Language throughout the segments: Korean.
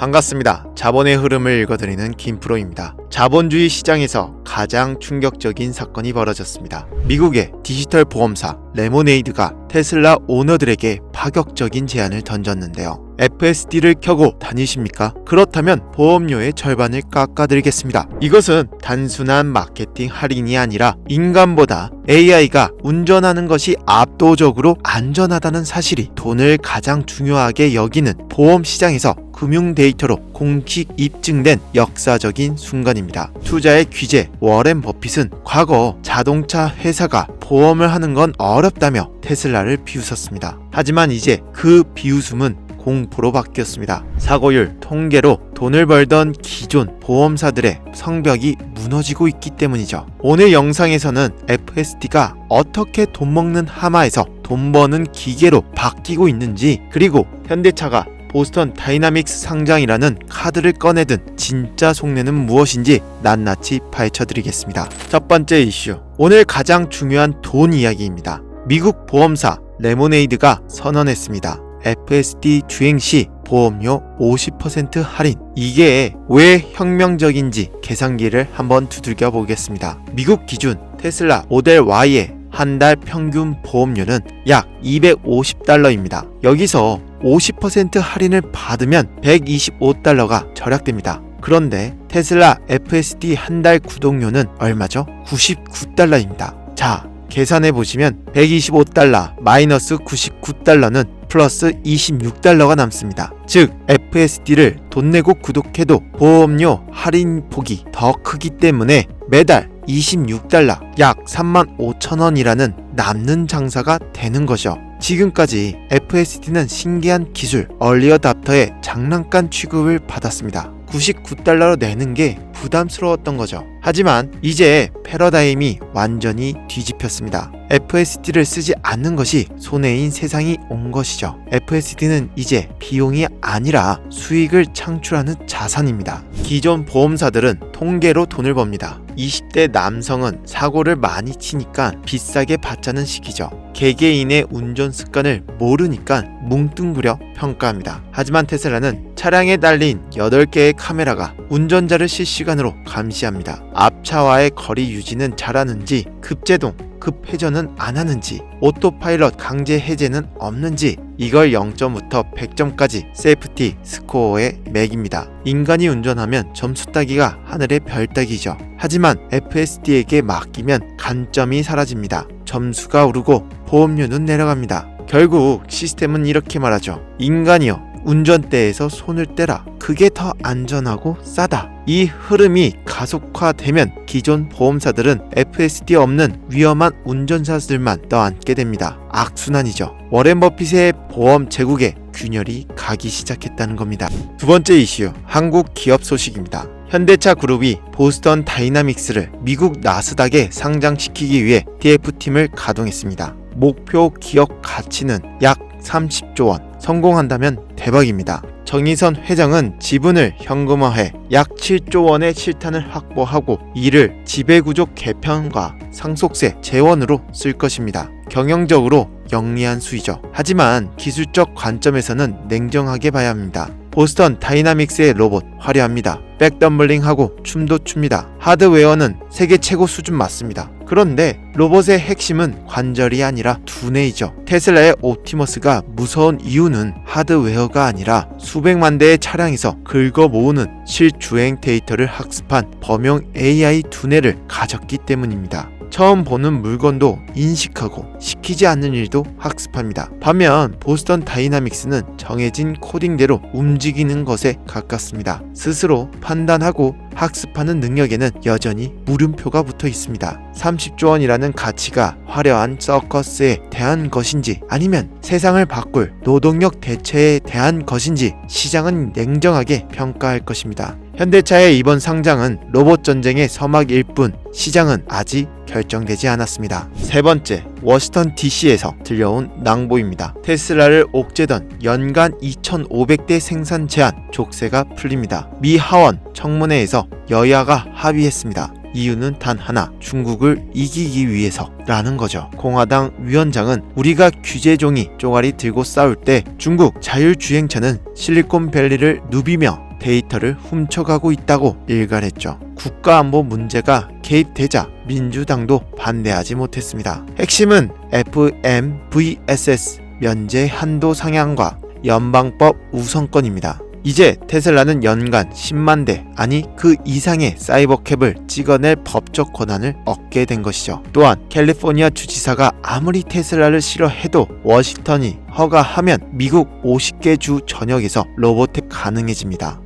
반갑습니다. 자본의 흐름을 읽어드리는 김프로입니다. 자본주의 시장에서 가장 충격적인 사건이 벌어졌습니다. 미국의 디지털 보험사 레모네이드가 테슬라 오너들에게 파격적인 제안을 던졌는데요. FSD를 켜고 다니십니까? 그렇다면 보험료의 절반을 깎아드리겠습니다. 이것은 단순한 마케팅 할인이 아니라 인간보다 AI가 운전하는 것이 압도적으로 안전하다는 사실이 돈을 가장 중요하게 여기는 보험 시장에서 금융 데이터로 공식 입증된 역사적인 순간입니다. 투자의 귀재 워렌 버핏은 과거 자동차 회사가 보험을 하는 건 어렵다며 테슬라를 비웃었습니다. 하지만 이제 그 비웃음은 공포로 바뀌었습니다. 사고율 통계로 돈을 벌던 기존 보험사들의 성벽이 무너지고 있기 때문이죠. 오늘 영상에서는 FSD가 어떻게 돈 먹는 하마에서 돈 버는 기계로 바뀌고 있는지, 그리고 현대차가 보스턴 다이나믹스 상장이라는 카드를 꺼내든 진짜 속내는 무엇인지 낱낱이 파헤쳐드리겠습니다. 첫 번째 이슈, 오늘 가장 중요한 돈 이야기입니다. 미국 보험사 레모네이드가 선언했습니다. FSD 주행 시 보험료 50% 할인. 이게 왜 혁명적인지 계산기를 한번 두들겨 보겠습니다. 미국 기준 테슬라 모델 Y의 한 달 평균 보험료는 약 $250입니다. 여기서 50% 할인을 받으면 $125가 절약됩니다. 그런데 테슬라 FSD 한 달 구독료는 얼마죠? $99입니다. 자, 계산해 보시면 $125 마이너스 $99는 플러스 $26가 남습니다. 즉 FSD를 돈 내고 구독해도 보험료 할인 폭이 더 크기 때문에 매달 $26, 약 35,000원이라는 남는 장사가 되는 거죠. 지금까지 FSD는 신기한 기술 얼리 어답터의 장난감 취급을 받았습니다. $99로 내는 게 부담스러웠던 거죠. 하지만 이제 패러다임이 완전히 뒤집혔습니다. FSD를 쓰지 않는 것이 손해인 세상이 온 것이죠. FSD는 이제 비용이 아니라 수익을 창출하는 자산입니다. 기존 보험사들은 통계로 돈을 법니다. 20대 남성은 사고를 많이 치니까 비싸게 받자는 식이죠. 개개인의 운전 습관을 모르니까 뭉뚱그려 평가합니다. 하지만 테슬라는 차량에 달린 8개의 카메라가 운전자를 실시간으로 감시합니다. 앞차와의 거리 유지는 잘하는지, 급제동, 급회전은 안 하는지, 오토파일럿 강제 해제는 없는지, 이걸 0점부터 100점까지 세이프티 스코어에 매깁니다. 인간이 운전하면 점수 따기가 하늘의 별 따기죠. 하지만 FSD에게 맡기면 간점이 사라집니다. 점수가 오르고 보험료는 내려갑니다. 결국 시스템은 이렇게 말하죠. 인간이여, 운전대에서 손을 떼라. 그게 더 안전하고 싸다. 이 흐름이 가속화되면 기존 보험사들은 FSD 없는 위험한 운전사들만 떠안게 됩니다. 악순환이죠. 워렌 버핏의 보험 제국에 균열이 가기 시작했다는 겁니다. 두 번째 이슈, 한국 기업 소식입니다. 현대차 그룹이 보스턴 다이나믹스를 미국 나스닥에 상장시키기 위해 TF팀을 가동했습니다. 목표 기업 가치는 약 30조 원. 성공한다면 대박입니다. 정의선 회장은 지분을 현금화해 약 7조 원의 실탄을 확보하고 이를 지배구조 개편과 상속세 재원으로 쓸 것입니다. 경영적으로 영리한 수이죠. 하지만 기술적 관점에서는 냉정하게 봐야 합니다. 보스턴 다이나믹스의 로봇 화려합니다. 백덤블링하고 춤도 춥니다. 하드웨어는 세계 최고 수준 맞습니다. 그런데 로봇의 핵심은 관절이 아니라 두뇌이죠. 테슬라의 옵티머스가 무서운 이유는 하드웨어가 아니라 수백만 대의 차량에서 긁어 모으는 실주행 데이터를 학습한 범용 AI 두뇌를 가졌기 때문입니다. 처음 보는 물건도 인식하고 시키지 않는 일도 학습합니다. 반면 보스턴 다이나믹스는 정해진 코딩대로 움직이는 것에 가깝습니다. 스스로 판단하고 학습하는 능력에는 여전히 물음표가 붙어 있습니다. 30조 원이라는 가치가 화려한 서커스에 대한 것인지 아니면 세상을 바꿀 노동력 대체에 대한 것인지 시장은 냉정하게 평가할 것입니다. 현대차의 이번 상장은 로봇 전쟁의 서막일 뿐 시장은 아직 결정되지 않았습니다. 세 번째, 워싱턴 DC에서 들려온 낭보입니다. 테슬라를 옥죄던 연간 2,500대 생산 제한 족쇄가 풀립니다. 미 하원 청문회에서 여야가 합의했습니다. 이유는 단 하나, 중국을 이기기 위해서라는 거죠. 공화당 위원장은 우리가 규제종이 쪼가리 들고 싸울 때 중국 자율주행차는 실리콘밸리를 누비며 데이터를 훔쳐가고 있다고 일갈했죠. 국가안보 문제가 개입되자 민주당도 반대하지 못했습니다. 핵심은 FMVSS 면제 한도 상향과 연방법 우선권입니다. 이제 테슬라는 연간 10만 대, 아니 그 이상의 사이버캡을 찍어낼 법적 권한을 얻게 된 것이죠. 또한 캘리포니아 주지사가 아무리 테슬라를 싫어해도 워싱턴이 허가하면 미국 50개 주 전역에서 로보택 가능해집니다.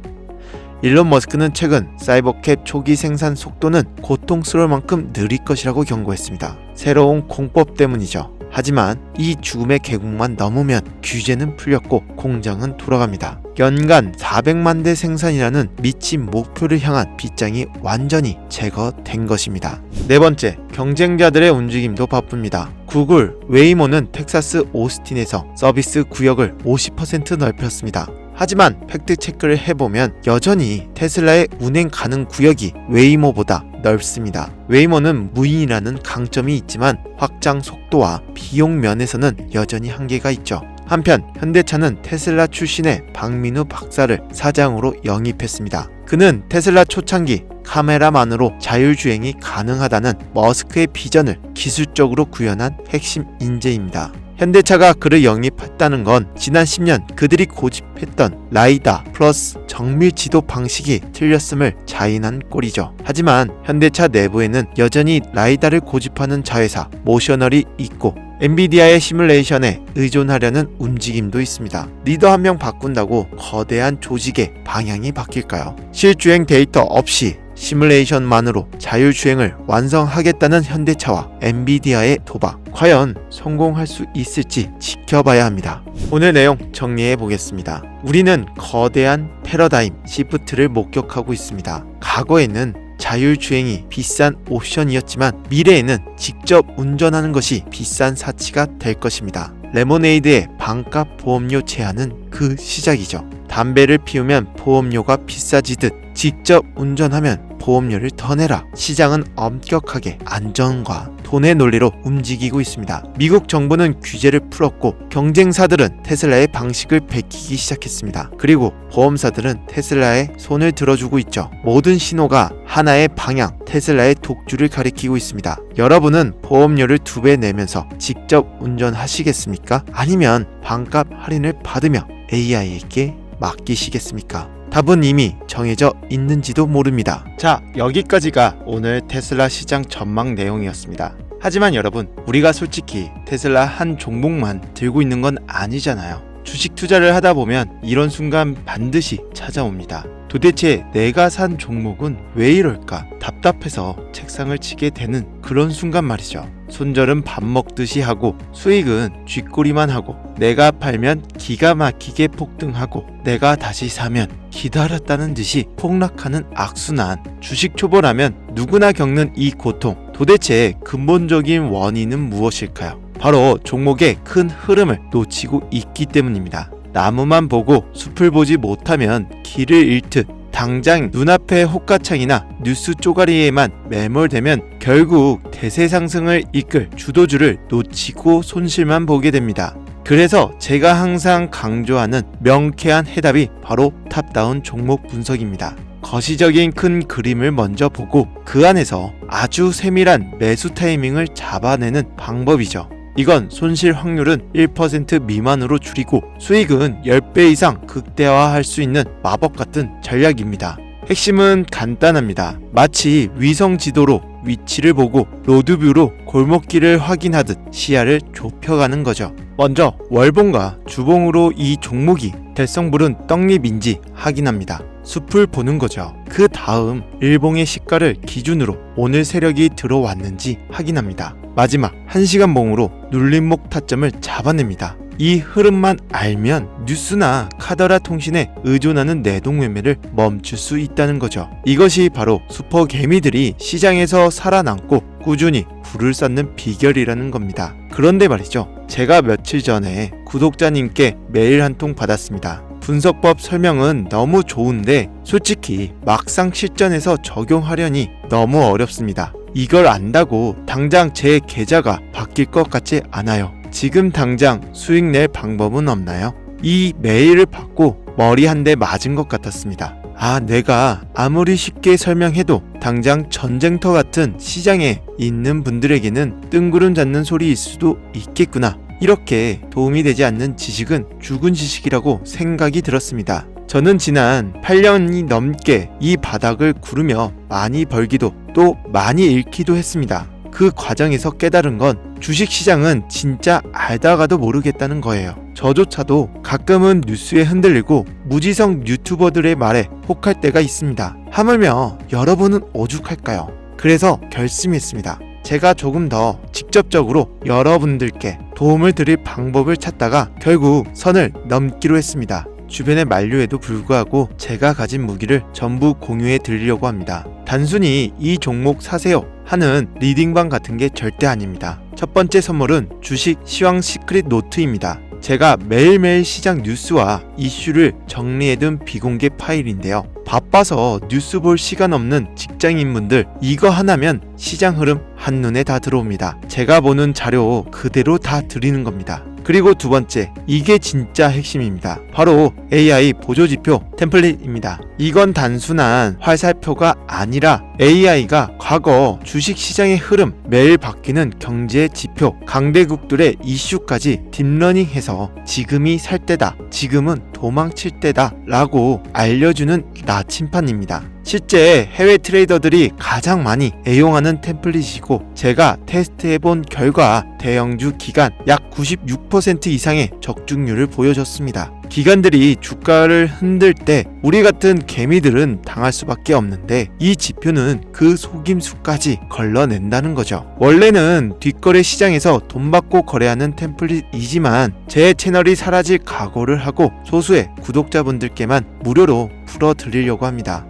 일론 머스크는 최근 사이버캡 초기 생산 속도는 고통스러울 만큼 느릴 것이라고 경고했습니다. 새로운 공법 때문이죠. 하지만 이 죽음의 계곡만 넘으면 규제는 풀렸고 공장은 돌아갑니다. 연간 400만 대 생산이라는 미친 목표를 향한 빗장이 완전히 제거된 것입니다. 네 번째, 경쟁자들의 움직임도 바쁩니다. 구글 웨이모는 텍사스 오스틴에서 서비스 구역을 50% 넓혔습니다. 하지만 팩트체크를 해보면 여전히 테슬라의 운행 가능 구역이 웨이모보다 넓습니다. 웨이모는 무인이라는 강점이 있지만 확장 속도와 비용 면에서는 여전히 한계가 있죠. 한편 현대차는 테슬라 출신의 박민우 박사를 사장으로 영입했습니다. 그는 테슬라 초창기 카메라만으로 자율주행이 가능하다는 머스크의 비전을 기술적으로 구현한 핵심 인재입니다. 현대차가 그를 영입했다는 건 지난 10년 그들이 고집했던 라이다 플러스 정밀 지도 방식이 틀렸음을 자인한 꼴이죠. 하지만 현대차 내부에는 여전히 라이다를 고집하는 자회사 모셔널이 있고 엔비디아의 시뮬레이션에 의존하려는 움직임도 있습니다. 리더 한 명 바꾼다고 거대한 조직의 방향이 바뀔까요? 실주행 데이터 없이 시뮬레이션만으로 자율주행을 완성하겠다는 현대차와 엔비디아의 도박, 과연 성공할 수 있을지 지켜봐야 합니다. 오늘 내용 정리해 보겠습니다. 우리는 거대한 패러다임 시프트를 목격하고 있습니다. 과거에는 자율주행이 비싼 옵션이었지만 미래에는 직접 운전하는 것이 비싼 사치가 될 것입니다. 레모네이드의 반값 보험료 제한은 그 시작이죠. 담배를 피우면 보험료가 비싸지듯 직접 운전하면 보험료를 더 내라. 시장은 엄격하게 안전과 돈의 논리로 움직이고 있습니다. 미국 정부는 규제를 풀었고 경쟁사들은 테슬라의 방식을 베끼기 시작했습니다. 그리고 보험사들은 테슬라에 손을 들어주고 있죠. 모든 신호가 하나의 방향, 테슬라의 독주를 가리키고 있습니다. 여러분은 보험료를 2배 내면서 직접 운전하시겠습니까? 아니면 반값 할인을 받으며 AI에게 맡기시겠습니까? 답은 이미 정해져 있는지도 모릅니다. 자, 여기까지가 오늘 테슬라 시장 전망 내용이었습니다. 하지만 여러분, 우리가 솔직히 테슬라 한 종목만 들고 있는 건 아니잖아요. 주식 투자를 하다 보면 이런 순간 반드시 찾아옵니다. 도대체 내가 산 종목은 왜 이럴까? 답답해서 책상을 치게 되는 그런 순간 말이죠. 손절은 밥 먹듯이 하고 수익은 쥐꼬리만 하고 내가 팔면 기가 막히게 폭등하고 내가 다시 사면 기다렸다는 듯이 폭락하는 악순환. 주식 초보라면 누구나 겪는 이 고통, 도대체 근본적인 원인은 무엇일까요? 바로 종목의 큰 흐름을 놓치고 있기 때문입니다. 나무만 보고 숲을 보지 못하면 길을 잃듯 당장 눈앞의 호가창이나 뉴스 쪼가리에만 매몰되면 결국 대세 상승을 이끌 주도주를 놓치고 손실만 보게 됩니다. 그래서 제가 항상 강조하는 명쾌한 해답이 바로 탑다운 종목 분석입니다. 거시적인 큰 그림을 먼저 보고 그 안에서 아주 세밀한 매수 타이밍을 잡아내는 방법이죠. 이건 손실 확률은 1% 미만으로 줄이고 수익은 10배 이상 극대화할 수 있는 마법 같은 전략입니다. 핵심은 간단합니다. 마치 위성 지도로 위치를 보고 로드뷰로 골목길을 확인하듯 시야를 좁혀가는 거죠. 먼저 월봉과 주봉으로 이 종목이 될성부른 떡잎인지 확인합니다. 숲을 보는 거죠. 그 다음 일봉의 시가를 기준으로 오늘 세력이 들어왔는지 확인합니다. 마지막 1시간 봉으로 눌림목 타점을 잡아냅니다. 이 흐름만 알면 뉴스나 카더라 통신에 의존하는 내동매매를 멈출 수 있다는 거죠. 이것이 바로 슈퍼 개미들이 시장에서 살아남고 꾸준히 불을 쌓는 비결이라는 겁니다. 그런데 말이죠. 제가 며칠 전에 구독자님께 메일 한 통 받았습니다. 분석법 설명은 너무 좋은데 솔직히 막상 실전에서 적용하려니 너무 어렵습니다. 이걸 안다고 당장 제 계좌가 바뀔 것 같지 않아요. 지금 당장 수익 낼 방법은 없나요? 이 메일을 받고 머리 한 대 맞은 것 같았습니다. 아, 내가 아무리 쉽게 설명해도 당장 전쟁터 같은 시장에 있는 분들에게는 뜬구름 잡는 소리일 수도 있겠구나. 이렇게 도움이 되지 않는 지식은 죽은 지식이라고 생각이 들었습니다. 저는 지난 8년이 넘게 이 바닥을 구르며 많이 벌기도 또 많이 잃기도 했습니다. 그 과정에서 깨달은 건 주식시장은 진짜 알다가도 모르겠다는 거예요. 저조차도 가끔은 뉴스에 흔들리고 무지성 유튜버들의 말에 혹할 때가 있습니다. 하물며 여러분은 오죽할까요? 그래서 결심했습니다. 제가 조금 더 직접적으로 여러분들께 도움을 드릴 방법을 찾다가 결국 선을 넘기로 했습니다. 주변의 만류에도 불구하고 제가 가진 무기를 전부 공유해 드리려고 합니다. 단순히 이 종목 사세요 하는 리딩방 같은 게 절대 아닙니다. 첫 번째 선물은 주식 시황 시크릿 노트입니다. 제가 매일매일 시장 뉴스와 이슈를 정리해둔 비공개 파일인데요. 바빠서 뉴스 볼 시간 없는 직장인분들 이거 하나면 시장 흐름 한눈에 다 들어옵니다. 제가 보는 자료 그대로 다 드리는 겁니다. 그리고 두 번째, 이게 진짜 핵심입니다. 바로 AI 보조지표 템플릿입니다. 이건 단순한 화살표가 아니라 AI가 과거 주식시장의 흐름, 매일 바뀌는 경제 지표, 강대국들의 이슈까지 딥러닝해서 지금이 살 때다, 지금은 도망칠 때다 라고 알려주는 나침판입니다. 실제 해외 트레이더들이 가장 많이 애용하는 템플릿이고 제가 테스트해본 결과 대형주 기간 약 96% 이상의 적중률을 보여줬습니다. 기관들이 주가를 흔들 때 우리 같은 개미들은 당할 수밖에 없는데 이 지표는 그 속임수까지 걸러낸다는 거죠. 원래는 뒷거래 시장에서 돈 받고 거래하는 템플릿이지만 제 채널이 사라질 각오를 하고 소수의 구독자분들께만 무료로 풀어드리려고 합니다.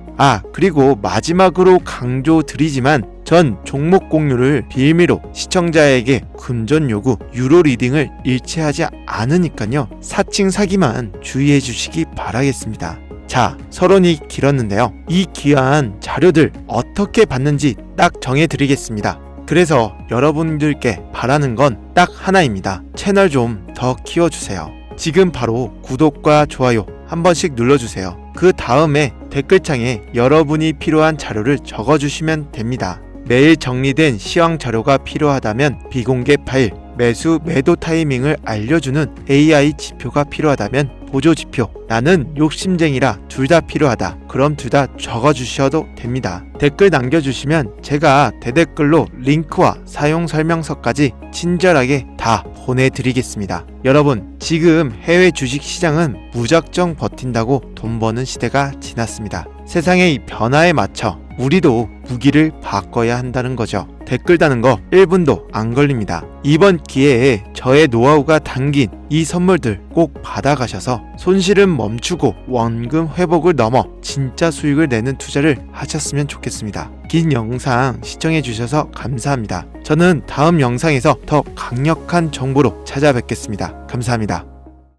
그리고 마지막으로 강조드리지만 전 종목 공유를 빌미로 시청자에게 금전 요구, 유로 리딩을 일체하지 않으니까요. 사칭 사기만 주의해 주시기 바라겠습니다. 자, 서론이 길었는데요. 이 귀한 자료들 어떻게 받는지 딱 정해드리겠습니다. 그래서 여러분들께 바라는 건 딱 하나입니다. 채널 좀 더 키워주세요. 지금 바로 구독과 좋아요 한 번씩 눌러주세요. 그 다음에 댓글창에 여러분이 필요한 자료를 적어주시면 됩니다. 매일 정리된 시황 자료가 필요하다면 비공개 파일, 매수 매도 타이밍을 알려주는 AI 지표가 필요하다면 보조 지표, 나는 욕심쟁이라 둘 다 필요하다. 그럼 둘 다 적어주셔도 됩니다. 댓글 남겨주시면 제가 대댓글로 링크와 사용 설명서까지 친절하게 다 보내드리겠습니다. 여러분, 지금 해외 주식 시장은 무작정 버틴다고 돈 버는 시대가 지났습니다. 세상의 이 변화에 맞춰 우리도 무기를 바꿔야 한다는 거죠. 댓글 다는 거 1분도 안 걸립니다. 이번 기회에 저의 노하우가 담긴 이 선물들 꼭 받아가셔서 손실은 멈추고 원금 회복을 넘어 진짜 수익을 내는 투자를 하셨으면 좋겠습니다. 긴 영상 시청해주셔서 감사합니다. 저는 다음 영상에서 더 강력한 정보로 찾아뵙겠습니다. 감사합니다.